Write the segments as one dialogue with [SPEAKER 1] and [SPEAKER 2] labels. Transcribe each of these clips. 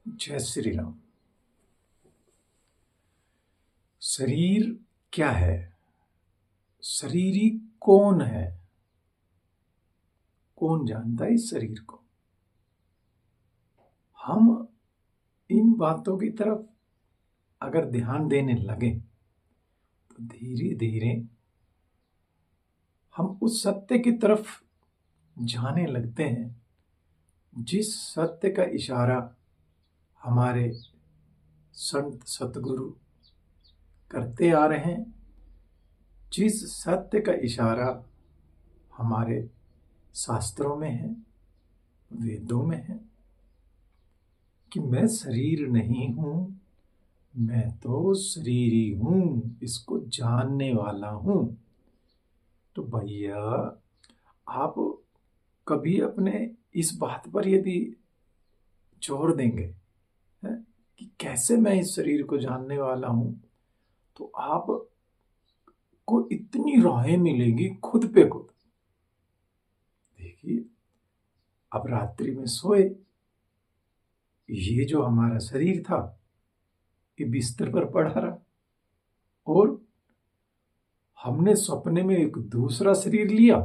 [SPEAKER 1] जय श्री राम। शरीर क्या है? शरीर ही कौन है? कौन जानता है इस शरीर को? हम इन बातों की तरफ अगर ध्यान देने लगे तो धीरे धीरे हम उस सत्य की तरफ जाने लगते हैं जिस सत्य का इशारा हमारे संत सतगुरु करते आ रहे हैं, जिस सत्य का इशारा हमारे शास्त्रों में है, वेदों में है कि मैं शरीर नहीं हूं, मैं तो शरीर ही हूं, इसको जानने वाला हूं। तो भैया, आप कभी अपने इस बात पर यदि जोर देंगे कि कैसे मैं इस शरीर को जानने वाला हूं, तो आप को इतनी राहें मिलेंगी खुद पे खुद। देखिए, अब रात्रि में सोए, ये जो हमारा शरीर था ये बिस्तर पर पड़ा रहा और हमने सपने में एक दूसरा शरीर लिया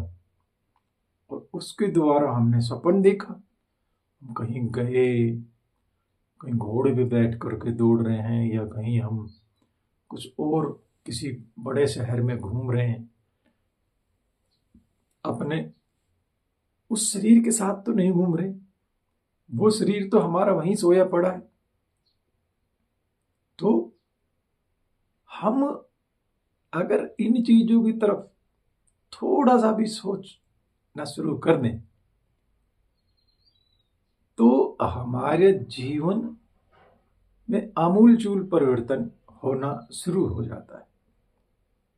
[SPEAKER 1] और उसके द्वारा हमने सपन देखा। हम कहीं गए, कहीं घोड़े पे बैठ करके दौड़ रहे हैं या कहीं हम कुछ और किसी बड़े शहर में घूम रहे हैं। अपने उस शरीर के साथ तो नहीं घूम रहे, वो शरीर तो हमारा वहीं सोया पड़ा है। तो हम अगर इन चीजों की तरफ थोड़ा सा भी सोचना शुरू कर दें तो हमारे जीवन में आमूलचूल परिवर्तन होना शुरू हो जाता है।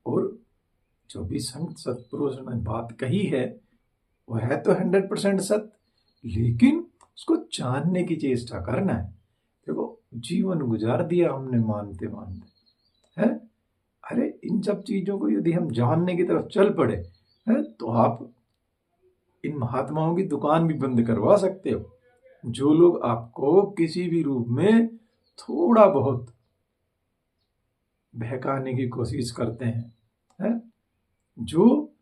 [SPEAKER 1] और जो भी संत सत्पुरुष ने बात कही है वो है तो 100% सत्य, लेकिन उसको जानने की चेष्टा करना है। देखो, जीवन गुजार दिया हमने मानते मानते है। अरे, इन सब चीजों को यदि हम जानने की तरफ चल पड़े है तो आप इन महात्माओं की दुकान भी बंद करवा सकते हो। जो लोग आपको किसी भी रूप में थोड़ा बहुत बहकाने की कोशिश करते हैं, जो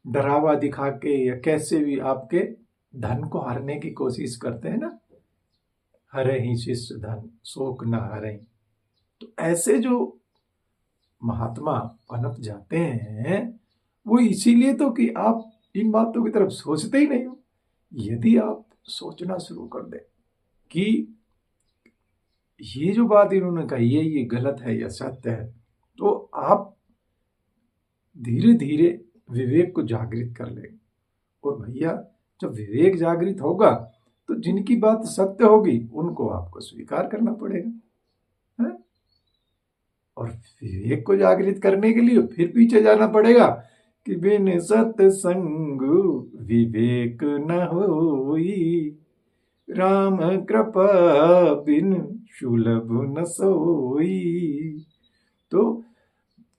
[SPEAKER 1] डरावा दिखा के या कैसे भी आपके धन को हरने की कोशिश करते हैं ना, हरे ही शिष्य धन शोक न हरे। तो ऐसे जो महात्मा पनप जाते हैं वो इसीलिए तो कि आप इन बातों की तरफ सोचते ही नहीं हो। यदि आप सोचना शुरू कर दें कि ये जो बात इन्होंने कही है ये गलत है या सत्य है, तो आप धीरे धीरे विवेक को जागृत कर लेंगे। और भैया, जब विवेक जागृत होगा तो जिनकी बात सत्य होगी उनको आपको स्वीकार करना पड़ेगा है? और विवेक को जागृत करने के लिए फिर पीछे जाना पड़ेगा कि बिन सत्संग विवेक न होई, राम कृपा बिन सुलभ न सोई। तो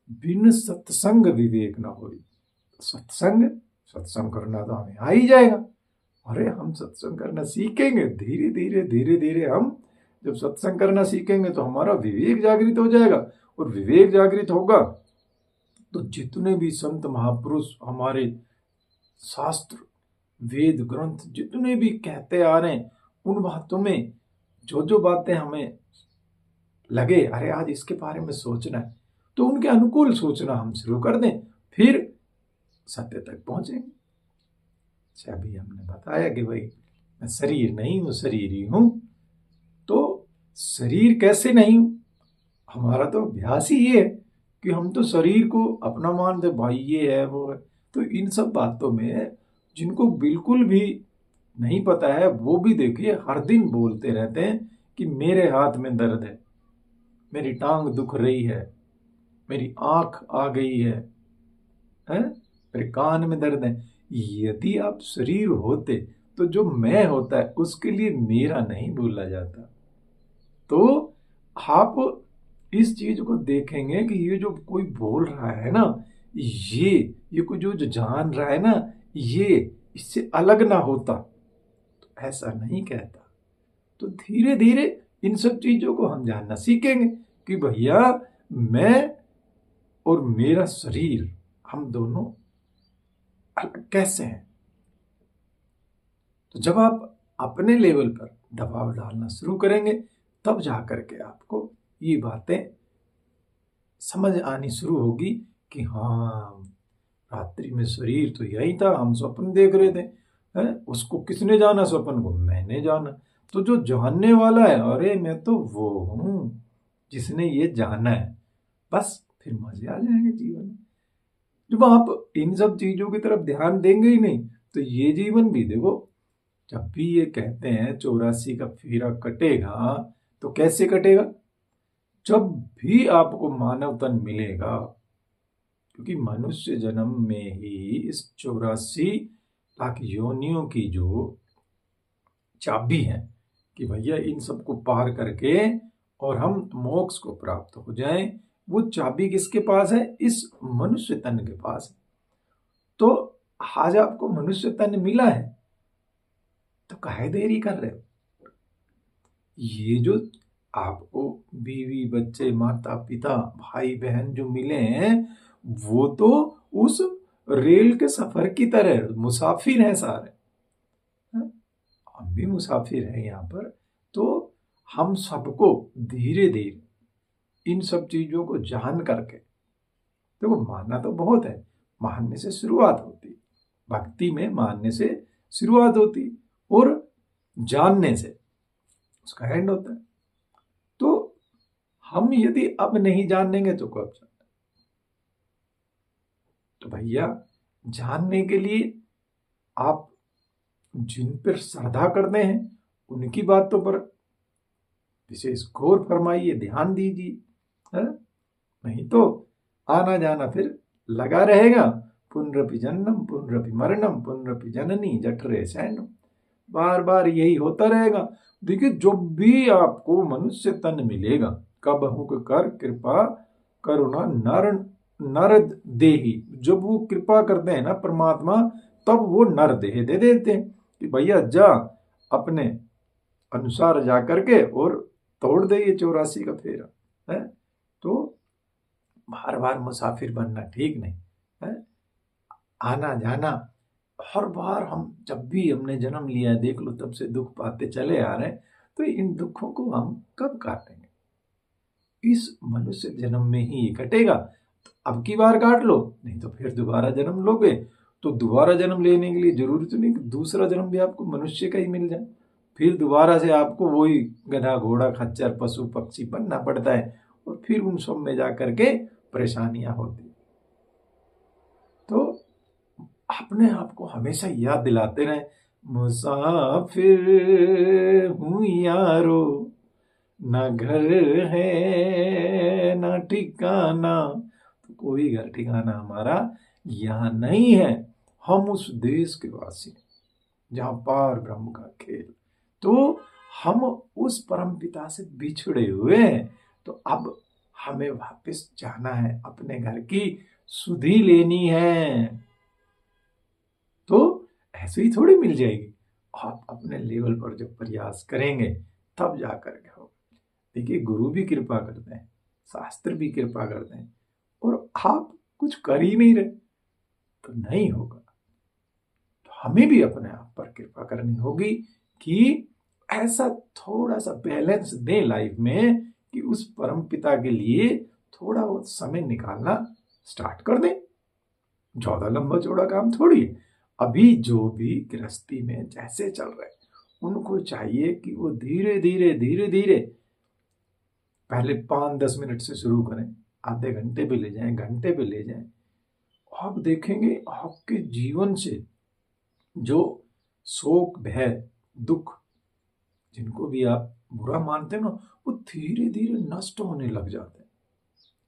[SPEAKER 1] बिन सत्संग विवेक न होई। सत्संग करना तो हमें आ ही जाएगा। अरे, हम सत्संग करना सीखेंगे धीरे धीरे धीरे धीरे। हम जब सत्संग करना सीखेंगे तो हमारा विवेक जागृत हो जाएगा, और विवेक जागृत होगा तो जितने भी संत महापुरुष हमारे शास्त्र वेद ग्रंथ जितने भी कहते आ रहे हैं, उन बातों में जो जो बातें हमें लगे अरे आज इसके बारे में सोचना है, तो उनके अनुकूल सोचना हम शुरू कर दें, फिर सत्य तक पहुंचेंगे। अभी हमने बताया कि भाई मैं शरीर नहीं हूं, शरीर ही हूं। तो शरीर कैसे नहीं हूं? हमारा तो अभ्यास ही ये है कि हम तो शरीर को अपना मानते, भाई ये है वो है। तो इन सब बातों में जिनको बिल्कुल भी नहीं पता है वो भी देखिए हर दिन बोलते रहते हैं कि मेरे हाथ में दर्द है, मेरी टांग दुख रही है, मेरी आंख आ गई है, मेरे कान में दर्द है। यदि आप शरीर होते तो जो मैं होता है उसके लिए मेरा नहीं बोला जाता। तो आप इस चीज को देखेंगे कि ये जो कोई बोल रहा है ना, ये कोई जो जान रहा है ना, ये इससे अलग ना होता तो ऐसा नहीं कहता। तो धीरे धीरे इन सब चीजों को हम जानना सीखेंगे कि भैया मैं और मेरा शरीर, हम दोनों अलग कैसे हैं। तो जब आप अपने लेवल पर दबाव डालना शुरू करेंगे तब जाकर के आपको ये बातें समझ आनी शुरू होगी कि हाँ, रात्रि में शरीर तो यही था, हम स्वप्न देख रहे थे, है? उसको किसने जाना स्वप्न को? मैंने जाना। तो जो जानने वाला है, अरे मैं तो वो हूं जिसने ये जाना है। बस फिर मजे आ जाएंगे जीवन में। जब आप इन सब चीजों की तरफ ध्यान देंगे ही नहीं तो ये जीवन भी देखो, जब भी ये कहते हैं 84 का फेरा कटेगा, तो कैसे कटेगा? जब भी आपको मानव तन मिलेगा, क्योंकि मनुष्य जन्म में ही इस 84 लाख योनियों की जो चाबी है कि भैया इन सबको पार करके और हम मोक्ष को प्राप्त हो जाएं, वो चाबी किसके पास है? इस मनुष्य तन के पास है। तो आज आपको मनुष्य तन मिला है तो काहे देरी कर रहे हो? ये जो आपको बीवी बच्चे माता पिता भाई बहन जो मिले हैं, वो तो उस रेल के सफर की तरह मुसाफिर हैं सारे। हम भी मुसाफिर हैं यहाँ पर। तो हम सबको धीरे धीरे इन सब चीजों को जान करके, देखो मानना तो बहुत है, मानने से शुरुआत होती, भक्ति में मानने से शुरुआत होती और जानने से उसका एंड होता है। तो हम यदि अब नहीं जानेंगे तो कब जानेंगे? तो भैया जानने के लिए आप जिन पर श्रद्धा करते हैं उनकी बातों पर विशेष गौर फरमाइए, ध्यान दीजिए, नहीं तो आना जाना फिर लगा रहेगा। पुनरपि जन्मम पुनरपि मरणम पुनरपि जननी जठरे शयनम, बार बार यही होता रहेगा। देखिए जब भी आपको मनुष्य तन मिलेगा, कब हुक कर कृपा करुणा नर देही, जब वो कृपा करते हैं ना परमात्मा, तब वो नर देह दे देते हैं कि भैया जा अपने अनुसार जा करके और तोड़ दे ये 84 का फेरा, है? तो बार बार मुसाफिर बनना ठीक नहीं है। आना जाना, हर बार हम जब भी हमने जन्म लिया है, देख लो तब से दुख पाते चले आ रहे हैं, तो इन दुखों को हम कब काटेंगे? इस मनुष्य जन्म में ही ये कटेगा। तो अब की बार काट लो, नहीं तो फिर दोबारा जन्म लोगे। तो दोबारा जन्म लेने के लिए जरूरी तो नहीं कि दूसरा जन्म भी आपको मनुष्य का ही मिल जाए, फिर दोबारा से आपको वही गधा घोड़ा खच्चर पशु पक्षी बनना पड़ता है और फिर उन सब में जाकर के परेशानियां होती। तो अपने आप को हमेशा याद दिलाते रहे, मुसाफिर हूँ यारो, ना घर है ना ठिकाना। तो कोई घर ठिकाना हमारा यहाँ नहीं है। हम उस देश के वासी जहाँ पार ब्रह्म का खेल। तो हम उस परम पिता से बिछड़े हुए हैं। तो अब हमें वापस जाना है, अपने घर की सुधि लेनी है। तो ऐसे ही थोड़ी मिल जाएगी। आप अपने लेवल पर जब प्रयास करेंगे तब जाकर के होगा। देखिए गुरु भी कृपा करते हैं, शास्त्र भी कृपा करते हैं, और आप कुछ कर ही नहीं रहे तो नहीं होगा। तो हमें भी अपने आप पर कृपा करनी होगी कि ऐसा थोड़ा सा बैलेंस दें लाइफ में कि उस परम पिता के लिए थोड़ा बहुत समय निकालना स्टार्ट कर दें। ज्यादा लंबा चौड़ा काम थोड़ी है। अभी जो भी गृहस्थी में जैसे चल रहे उनको चाहिए कि वो धीरे धीरे धीरे धीरे पहले 5-10 मिनट से शुरू करें, आधे घंटे पे ले जाएं, घंटे पे ले जाएं। आप देखेंगे आपके जीवन से जो शोक भय दुख जिनको भी आप बुरा मानते हैं ना, वो धीरे धीरे नष्ट होने लग जाते हैं।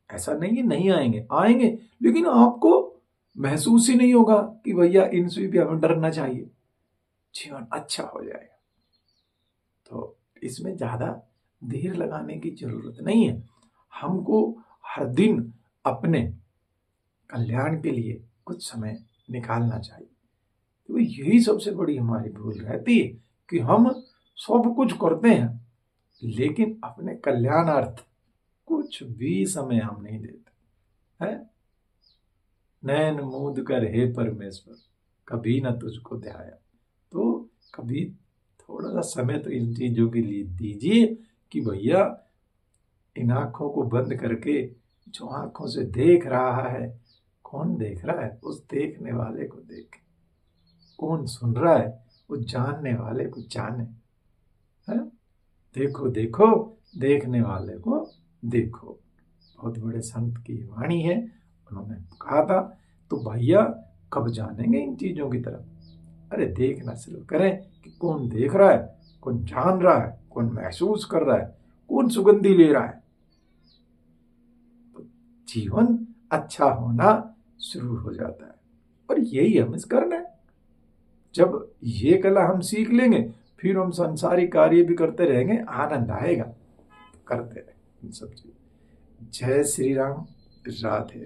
[SPEAKER 1] ऐसा नहीं है नहीं आएंगे, आएंगे, लेकिन आपको महसूस ही नहीं होगा कि भैया इनसे भी हमें डरना चाहिए, जीवन अच्छा हो जाएगा। तो इसमें ज्यादा देर लगाने की जरूरत नहीं है। हमको हर दिन अपने कल्याण के लिए कुछ समय निकालना चाहिए। तो यही सबसे बड़ी हमारी भूल रहती है कि हम सब कुछ करते हैं, लेकिन अपने कल्याणार्थ कुछ भी समय हम नहीं देते हैं। नैन मूंद कर हे परमेश्वर कभी न तुझको ध्याया। तो कभी थोड़ा सा समय तो इन चीजों के लिए दीजिए कि भैया इन आंखों को बंद करके जो आंखों से देख रहा है, कौन देख रहा है? उस देखने वाले को देखे। कौन सुन रहा है? उस जानने वाले को जाने। है? देखो देखो देखने वाले को देखो। बहुत बड़े संत की वाणी है, उन्होंने कहा था। तो भैया कब जानेंगे इन चीजों की तरफ? अरे देखना शुरू करें कि कौन देख रहा है, कौन जान रहा है, कौन महसूस कर रहा है, कौन सुगंधी ले रहा है। तो जीवन अच्छा होना शुरू हो जाता है। और यही हमें करना है। जब ये कला हम सीख लेंगे, फिर हम संसारी कार्य भी करते रहेंगे, आनंद आएगा। करते रहे इन सब चीज। जय श्री राम। राधे।